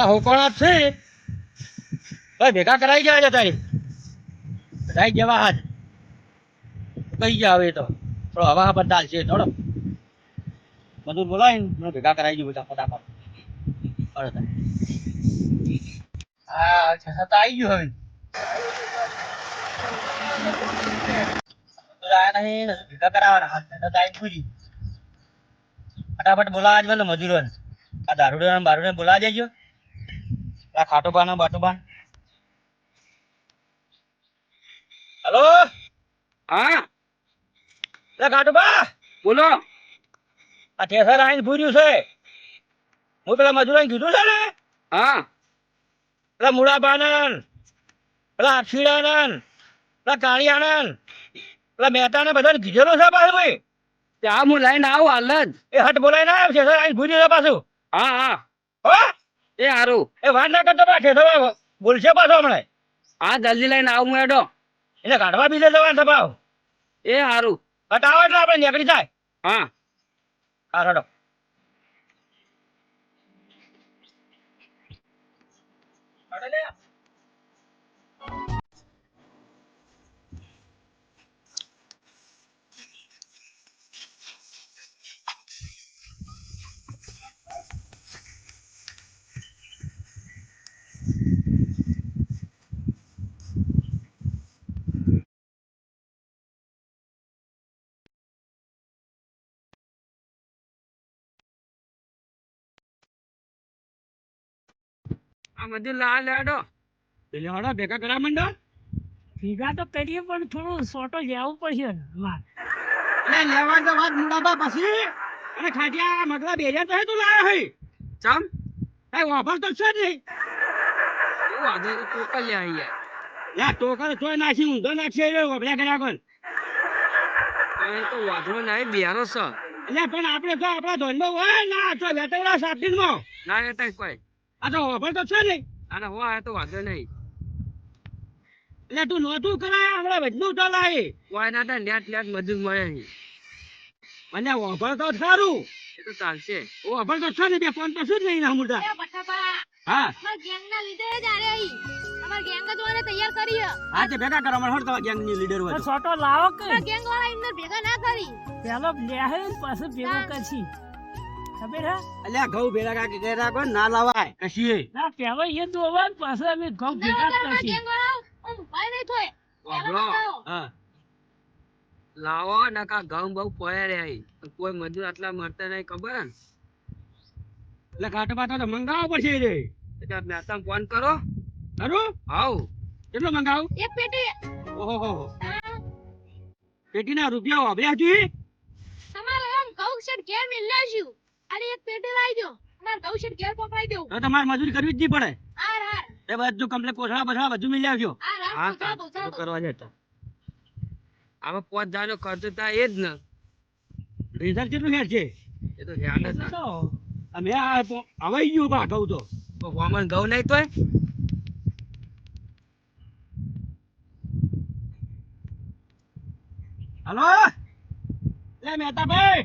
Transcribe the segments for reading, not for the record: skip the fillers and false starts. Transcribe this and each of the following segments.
આપણા હોકોણા છે ભાઈ ભેગા કરાઈ ગયા છે તારી કરાઈ જવા હાથ કઈ ગયા હવે તો થોડો હવા બદલાલ છે થોડો બધું બોલાવીને મને ભેગા કરાવી ગયું બધા ફટાફટ હા છતાં આવી ગયું હવે ભેગા કરાવવાના હાથ પૂરી ફટાફટ બોલાવા જ મને મજૂરો આ દારૂડા બારૂડા બોલાવા દેજો આ ખાટોબા બાટોબા હલો હા ખાટોબા બોલો. આ ઠેસર આવીને પૂર્યું છે હું પેલા મજૂરોને કીધું છે ને હા પેલા મુળાબાનંદ પેલા આક્ષીડાનંદ પેલા કાળિયાનંદ પેલા મહેતાને બધાને કીધેલો છે પાછું ભાઈ ત્યાં હું લઈને આવું હાલ જ. એ હટ બોલાય ના ઠેસર આવીને પૂર્યું છે પાછું હા હા હો એ સારું. એ વાત ના કરતો પા ઠેસર બોલશે પાછો હમણાં હા જલ્દી લઈને આવું હું એડો. એને કાઢવા બીજે જવાનું છે ભાવ એ સારું. હટાવો એટલે આપણે નીકળી જાય હા હા રડો આ બધું લા લેડો. એટલે હડો ભેગા કરવા માંડો ભેગા તો કરીએ પણ થોડું સોટો લેવું પડશે વાત એટલે લેવા તો વાત મુડાબા પછી અને ખાટિયા મગલા બેજા તો હે તું લાયો હે ચમ એ વાપર તો છે નહીં એવું આજે તો ટોકલ લે અહીંયા. યા ટોકર ચોય નાખી ઊંધો નાખશે એ વપરા કર્યા કોણ એ તો વાંધો નહીં બિહારો છે. એટલે પણ આપણે તો આપણા ધોનમાં હોય ના તો વેટવડા સાપીનમાં ના લેતા કોઈ. આ તો વાપર તો છે નહીં અને હોય તો વાંધો નહીં. એટલે તું નોતું કરાય હમણાં બધું તો લાય હોય ના તો નેટ નેટ મજૂર મળે છે. મને વાપર તો સારું એ તો ચાલશે. વાપર તો છે ને બે ફોન તો શું જ નહીં ના મુર્દા હા હા તે ભેગા કરો મને હળ ગેંગ ની લીડર હોય તો. સોટો લાવો કે પેલો પેલો લે હે પાછું ભેગો કરશી ખબર હે અલ્યા ઘઉં ભેગા કાકી કહી રાખો ના લાવાય કશી ના પેલો એ દોવા પાછું અમે ઘઉં ભેગા કરશી વાપરો. હા લાવો નકા ઘઉં બહુ પડે રે અહીં. કોઈ મજૂર આટલા મળતા નહીં ખબર હે ને? એટલે કાટવા તો મંગાવવો પડશે રે એટલે મહેતા ફોન કરો. ખરું આવ કેટલો મંગાવું એક પેટી ઓહો પેટીના રૂપિયા વાપર્યા હતી તમારે એમ ઘઉં શેઠ ઘેર મિલ્યા છું અને એક પેટી લાવી દો તમારે ઘઉં શેઠ ઘેર પકડાઈ દેવું તો તમારે મજૂરી કરવી જ નહીં પડે હાર હાર એ બધું કમ્પ્લેટ પોછડા બછડા બધું મિલી આવજો હાર હા હાર કામ બોસાબો તો કરવા જતા. આમાં 5000 નો ખર્ચો થાય એ જ ને. રિઝલ્ટ કેટલું હેર છે એ તો હેડ જ ને. તો અમે હવાઈ ગયું બા કહું તો તો વામન ઘઉં નહીં તોય. હલો લે મહેતા ભાઈ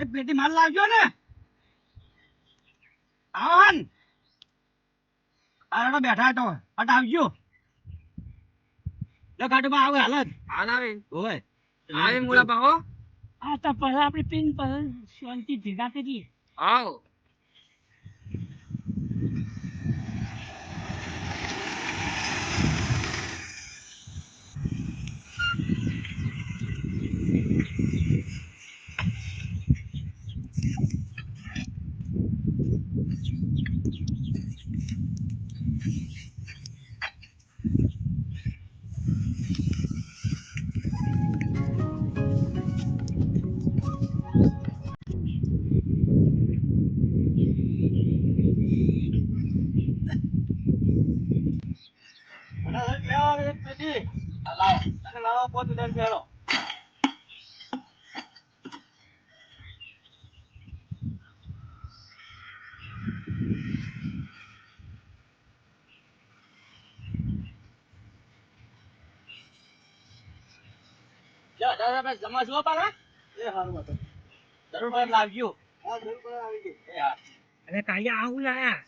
એક પેટી માલ લાવજો ને આવન આરડો બેઠા તો હટ આવજો લે કાટમાં આવે હાલત હાલ આવે ઓય આવે મુળા પાહો. આ તો પછી આપણે પીન પછી શાંતિ ભેગા કરીએ આવ એક પેટી લાવો લાવો પોત દર ફેરો જમા શું પાડે એ સારું હતું જરૂર લાવજો હા જરૂર આવી ગઈ એ હા અરે કાલિયા આવું લાયા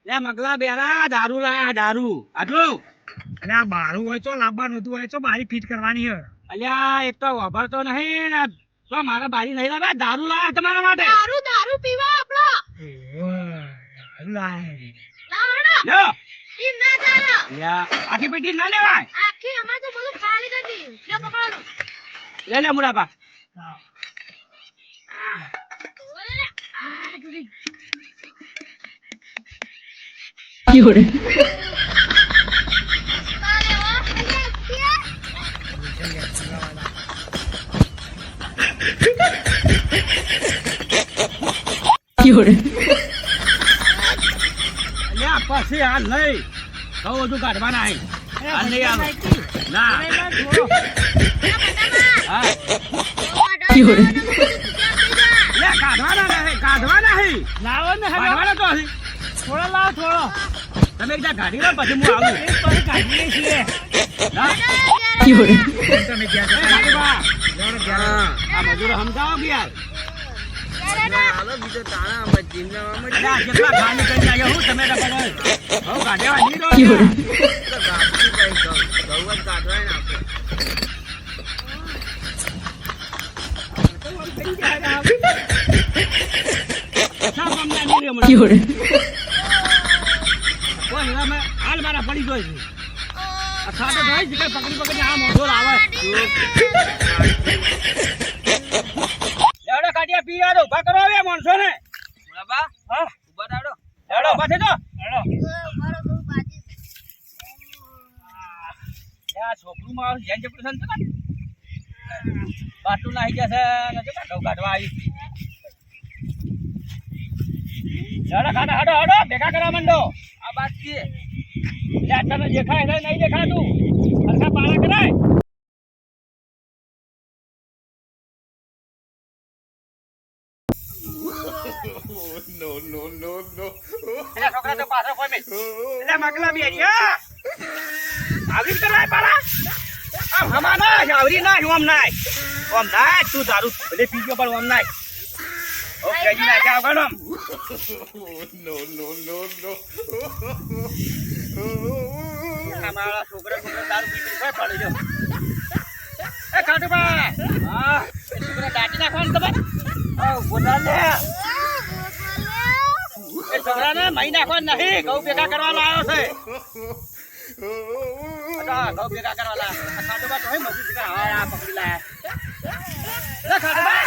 લે મગલા બેરા દારૂ લાયા દારૂ આટલું અરે આ બારું હોય તો લાવવાનું હતું હોય તો બારી ફિટ કરવાની હે અલ્યા એક તો વાપરતો નહીં ને તો મારા બારી નહીં લાવે દારૂ લાયા તમારા માટે દારૂ દારૂ પીવા આપણો લાય લાવણો લ્યો ઈ ના ચાલે અલ્યા આખી પેટી ના લેવાય આખી અમાર તો બધું ખાલી કરી દીધું લે પકડો લે લે મુડાપા અલ્યા પછી હાલ નહીં કહું બધું કાઢવાના હે હાલ નહીં આવે ના હા લે કાઢવાના હે લાવો ને હવે કાઢવાના તો હે થોડો લાવો થોડો તમે એકદા કાઢી લો પછી હું આવું એક પછી કાઢીએ છીએ હા તમે ગયા આ મજૂરો સમજાવો કે યાર હાલો બીજો તાણા અમે જીવનામાં જ અલ્યા કેટલા ખાલી કરી આવ્યો હું તમે તો બધો હવે કાઢવા નહીં દો તો ગાડી કઈ ઘઉં જ કાઢવાય ને આપણે સા બમના નહીં રે મને કોઈ હવે હાલ મારા પડી ગયો છે આ ખાટો ધોઈ છે કે પકડી આ મોઢો લાવે લેવડો કાઢિયા પી આવો ઉભા કરો હવે માણસો ને બાબા હા ઉભા થાડો લેવડો ઉભા થઈ જાઓ આ છોકરું મારું ધ્યાન છે પ્રસન્ન છે ને બાટલું નાહી ગયા છે ને જો કાઢવા આવી લેવડો ખાડા હડો હડો ભેગા કરવા માંડો આ બાત છે લે તને દેખાય છે નહીં દેખાતું હરખા પાળા કરાય એલા છોકરા તો પાછો કોઈ મેં એલા મગલા બેરિયા આવી કરાય પાલા આમ હમા ના આવરી ના ઓમ નાય તું દારૂ ભલે પીજો પણ ઓમ નાય ઓકે જી ના જાવ ગણમ અમારા છોકરા દારૂ પીને કોઈ પડી જો એ ખાટુબા હા છોકરા દાટી નાખવાનું તમે બોલા લે એ છોકરાને મહી નાખવાનું નહીં ઘઉં ભેગા કરવા લાવ્યો છે ઘઉં ભેગા કરવા લાવ્યો ખાટુબા તો મજૂર છે હા પકડી લાયા ખાટુબા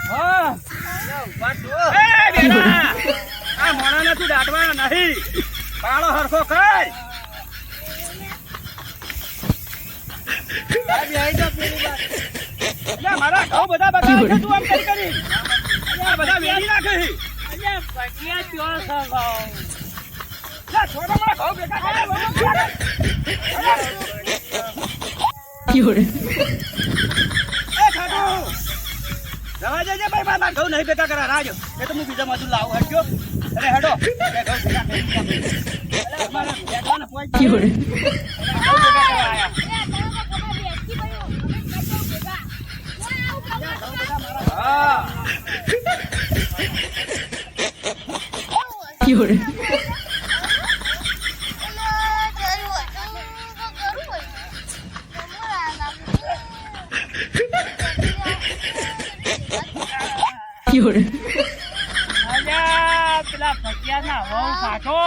હા આ મોણાને તું દાટવાનો નહીં પાળો હરખો કર મારા ઘઉં બધા બગાડે છે તું આમ કરી આ બધા વેચી નાખે છે અલ્યા પટિયા ચોર સગાવ છોડા મારા ઘઉં ભેગા કરે એ ખાટુ જવા જજે ભાઈ મારા ઘઉં નહીં ભેગા કરા રાજો એ તો હું બીજા મજૂર લાવું હટજો અરે હેડો ઘઉં ભેગા કરી મારા ભેગાને પહોંચી ઘઉં ભેગા કરવા આયા હા અલ્યા પેલા પટિયાના વહુ કાઢો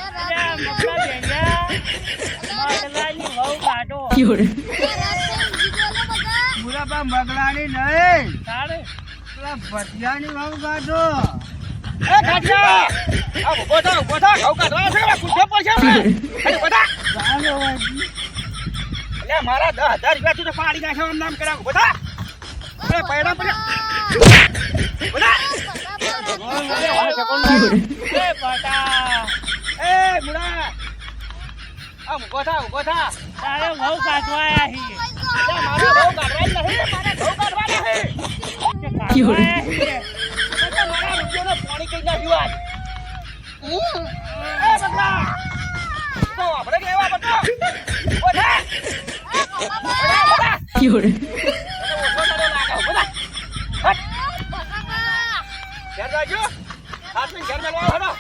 અલ્યા મગલા બેરિયા મગલાની વહુ કાઢો મુરાબા મગલાની નહીં તારે પેલા ભટિયાની વાવ કાઢો એ કાઢ્યા આ ઉભો થા ઘઉં કાઢવા છે કે પૂછે પડશે અરે બધા એટલે મારા 10,000 રૂપિયા તું તો પાડી નાખ્યો આમ નામ કરાવ ઉભો થા અરે પૈડા પડ્યા બધા એ બટા એ મુડા આમ ઉભો થા તારે વહુ કાઢવા આયા છીએ મારા ઘઉં કાઢવા જ નહીં મારા ઘઉં કાઢવા નહીં કાઢવા આયા છીએ મારા રૂપિયાનો પાણી કઈ નાખ્યું આજ એ બગલા તો આપણે કેવા બગલા ઉભો થા લાગ્યો હાથને ઘર મેળવા હડો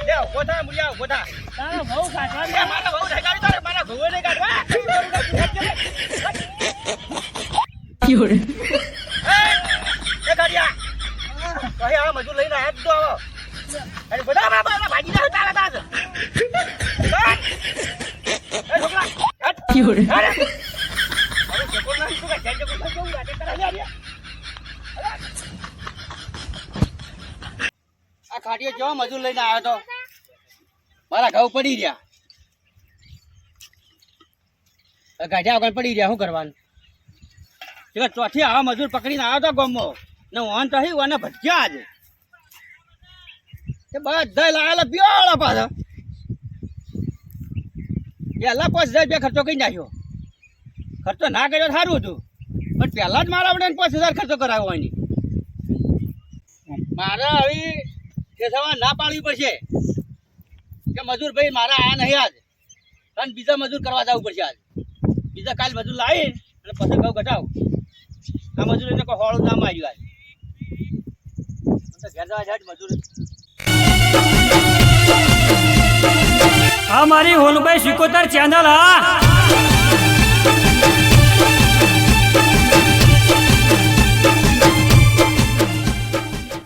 લે ઉભો થા મુલિયા ઉભો થા તારો બહુ કાઢવા લે મારા બહુ ઠગાડી તારે મારા ભવે નહીં કાઢવા એ ગાડિયા કહે આ મજૂર લઈને આયા તો આવો અરે બધા મારા ભાજી ના તારા તાજ એ છોકરા અરે છોકરો ના તું કે જજો કોઈ કેવું લાગે તારા લે આ ખાડીએ જો મજૂર લઈને આવ્યો તો મારા ઘઉં પડી રહ્યા ગાઢિયા વગર પડી રહ્યા શું કરવાનું ચોથી આવા મજૂર પકડીને આવ્યો તો ગામમાં ને ઓન તો ઓને ભટક્યા આજે એ બધા લાયેલા પીવાળા પાછા પહેલા 5000 રૂપિયા ખર્ચો કરી નાખ્યો ખર્ચો ના કર્યો સારું હતું પણ પહેલા જ મારા વડે 5000 ખર્ચો કરાવ્યો એની મારે હવે તે સવાર ના પાડવી પડશે કે મજૂર ભાઈ મારા આયા નહીં આજ અને બીજા મજૂર કરવા જવું પડશે આજ બીજા કાલ મજૂર લાવી અને પછી ઘઉં ઘટાવ આ મજૂર એને કોઈ હોળું ના માર્યું આજ ઘેર જવા જાય મજૂર આ મારી હોલભાઈ સિકોતર ચેનલ હા